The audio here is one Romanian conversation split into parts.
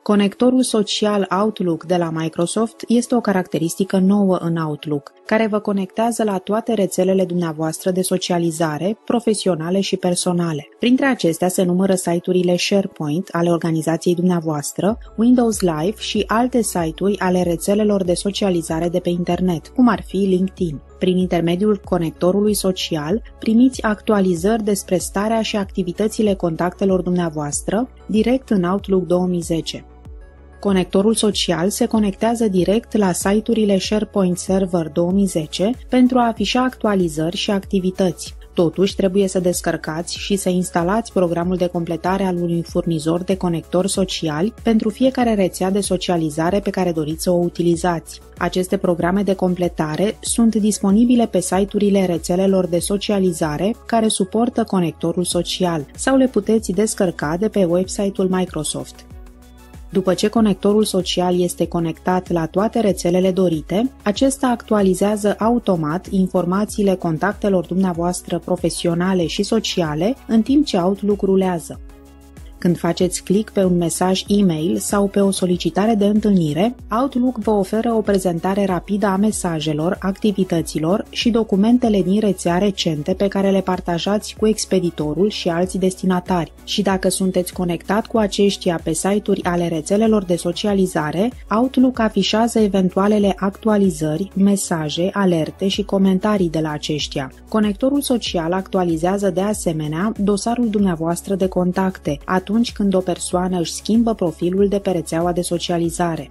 Conectorul social Outlook de la Microsoft este o caracteristică nouă în Outlook, care vă conectează la toate rețelele dumneavoastră de socializare, profesionale și personale. Printre acestea se numără site-urile SharePoint ale organizației dumneavoastră, Windows Live și alte site-uri ale rețelelor de socializare de pe internet, cum ar fi LinkedIn. Prin intermediul conectorului social, primiți actualizări despre starea și activitățile contactelor dumneavoastră direct în Outlook 2010. Conectorul social se conectează direct la site-urile SharePoint Server 2010 pentru a afișa actualizări și activități. Totuși, trebuie să descărcați și să instalați programul de completare al unui furnizor de conectori sociali pentru fiecare rețea de socializare pe care doriți să o utilizați. Aceste programe de completare sunt disponibile pe site-urile rețelelor de socializare care suportă conectorul social sau le puteți descărca de pe website-ul Microsoft. După ce conectorul social este conectat la toate rețelele dorite, acesta actualizează automat informațiile contactelor dumneavoastră profesionale și sociale în timp ce Outlook rulează. Când faceți click pe un mesaj e-mail sau pe o solicitare de întâlnire, Outlook vă oferă o prezentare rapidă a mesajelor, activităților și documentele din rețea recente pe care le partajați cu expeditorul și alți destinatari. Și dacă sunteți conectat cu aceștia pe site-uri ale rețelelor de socializare, Outlook afișează eventualele actualizări, mesaje, alerte și comentarii de la aceștia. Conectorul social actualizează de asemenea dosarul dumneavoastră de contacte, atunci când o persoană își schimbă profilul de pe rețeaua de socializare.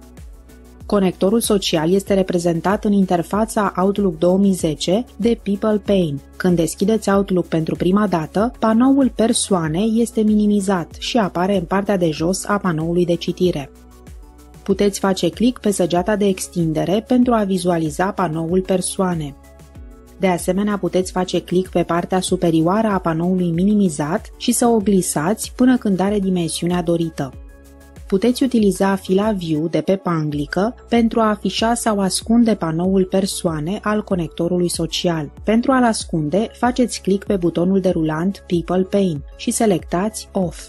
Conectorul social este reprezentat în interfața Outlook 2010 de People Pane. Când deschideți Outlook pentru prima dată, panoul Persoane este minimizat și apare în partea de jos a panoului de citire. Puteți face click pe săgeata de extindere pentru a vizualiza panoul Persoane. De asemenea, puteți face click pe partea superioară a panoului minimizat și să o glisați până când are dimensiunea dorită. Puteți utiliza fila View de pe panglică pentru a afișa sau ascunde panoul Persoane al conectorului social. Pentru a-l ascunde, faceți click pe butonul derulant People Pane și selectați Off.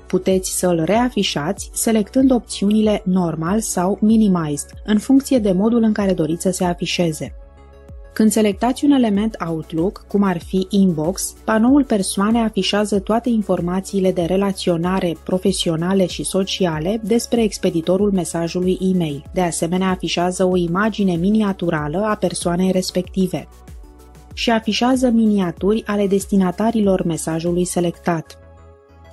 Puteți să îl reafișați selectând opțiunile Normal sau Minimized, în funcție de modul în care doriți să se afișeze. Când selectați un element Outlook, cum ar fi Inbox, panoul Persoane afișează toate informațiile de relaționare profesionale și sociale despre expeditorul mesajului e-mail. De asemenea, afișează o imagine miniaturală a persoanei respective și afișează miniaturi ale destinatarilor mesajului selectat.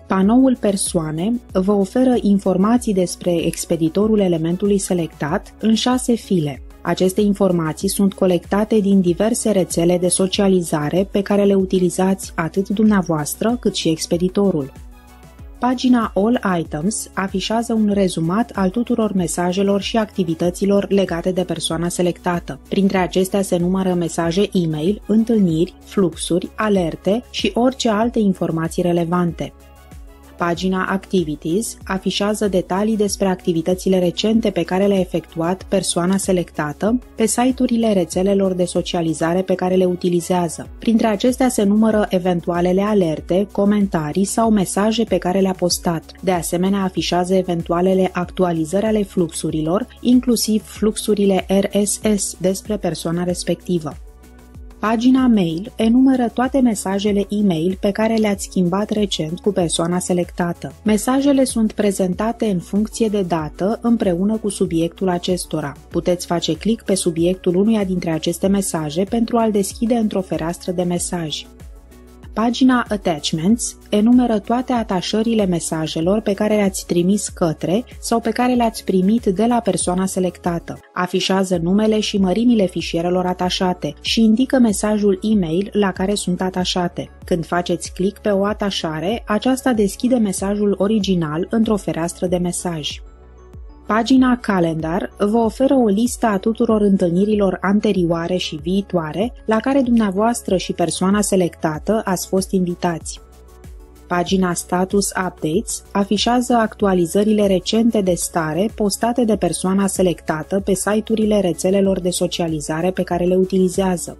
Panoul Persoane vă oferă informații despre expeditorul elementului selectat în 6 file. Aceste informații sunt colectate din diverse rețele de socializare pe care le utilizați atât dumneavoastră cât și expeditorul. Pagina All Items afișează un rezumat al tuturor mesajelor și activităților legate de persoana selectată. Printre acestea se numără mesaje e-mail, întâlniri, fluxuri, alerte și orice alte informații relevante. Pagina Activities afișează detalii despre activitățile recente pe care le-a efectuat persoana selectată pe site-urile rețelelor de socializare pe care le utilizează. Printre acestea se numără eventualele alerte, comentarii sau mesaje pe care le-a postat. De asemenea, afișează eventualele actualizări ale fluxurilor, inclusiv fluxurile RSS despre persoana respectivă. Pagina Mail enumeră toate mesajele e-mail pe care le-ați schimbat recent cu persoana selectată. Mesajele sunt prezentate în funcție de dată împreună cu subiectul acestora. Puteți face click pe subiectul unuia dintre aceste mesaje pentru a-l deschide într-o fereastră de mesaj. Pagina Attachments enumeră toate atașările mesajelor pe care le-ați trimis către sau pe care le-ați primit de la persoana selectată. Afișează numele și mărimile fișierelor atașate și indică mesajul e-mail la care sunt atașate. Când faceți click pe o atașare, aceasta deschide mesajul original într-o fereastră de mesaj. Pagina Calendar vă oferă o listă a tuturor întâlnirilor anterioare și viitoare la care dumneavoastră și persoana selectată ați fost invitați. Pagina Status Updates afișează actualizările recente de stare postate de persoana selectată pe site-urile rețelelor de socializare pe care le utilizează.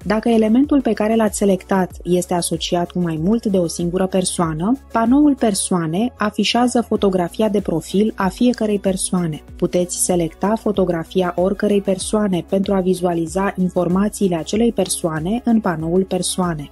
Dacă elementul pe care l-ați selectat este asociat cu mai mult de o singură persoană, panoul Persoane afișează fotografia de profil a fiecărei persoane. Puteți selecta fotografia oricărei persoane pentru a vizualiza informațiile acelei persoane în panoul Persoane.